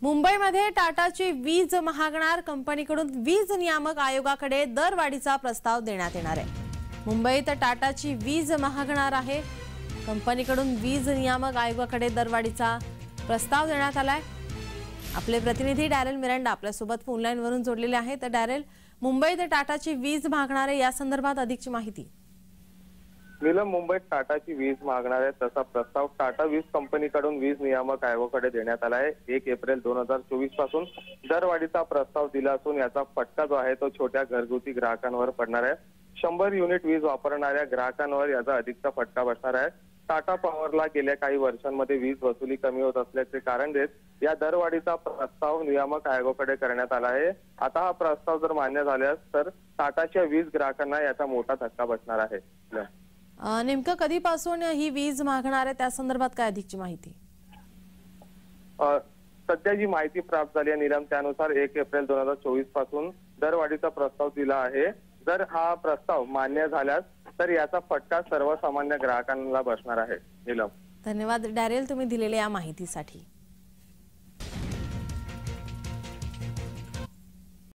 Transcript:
मुंबईमध्ये टाटाची वीज महागणार कंपनीकडून वीज नियामक आयोगाकडे दरवाढीचा प्रस्ताव देण्यात येणार आहे। मुंबईत टाटाची वीज महागणार आहे। कंपनीकडून वीज नियामक आयोगाकडे दरवाढीचा प्रस्ताव देण्यात आलाय। आपले प्रतिनिधी डॅरेल मिरांडा आपल्या सोबत फोन लाईन वरून जोडलेले आहेत। तर डॅरेल, मुंबईत टाटाची वीज महागणार आहे, या संदर्भात अधिकची माहिती। नीलम, मुंबईत टाटाची वीज मागणार आहे तसा प्रस्ताव टाटा वीज कंपनीकडून वीज नियामक आयोगाकडे देण्यात आला आहे। 1 एप्रिल 2024 पासून दरवाढीचा प्रस्ताव दिला असून याचा फटका जो आहे तो छोट्या घरगुती ग्राहकांवर पडणार आहे। 100 युनिट वीज वापरणाऱ्या ग्राहकांवर याचा अधिकचा फटका बसणार आहे। टाटा पॉवरला गेल्या काही वर्षांमध्ये वीज वसुली कमी होत असल्याचे कारण देत या दरवाढीचा प्रस्ताव नियामक आयोगाकडे करण्यात आला आहे। आता हा प्रस्ताव जर मान्य झाल्यास तर टाटाच्या वीज ग्राहकांना याचा मोठा धक्का बसणार आहे। नेमकं कधीपासून ही वीज मागणार आहे, त्या संदर्भात काय अधिकची माहिती? सध्या जी माहिती प्राप्त झाली आहे नीलम, त्यानुसार 1 एप्रिल 2024 पासून दरवाढीचा प्रस्ताव दिला आहे। जर हा प्रस्ताव मान्य झाल्यास तर याचा फटका सर्वसामान्य ग्राहकांना बसणार आहे। नीलम, धन्यवाद डॅरेल, तुम्ही दिलेल्या या माहितीसाठी।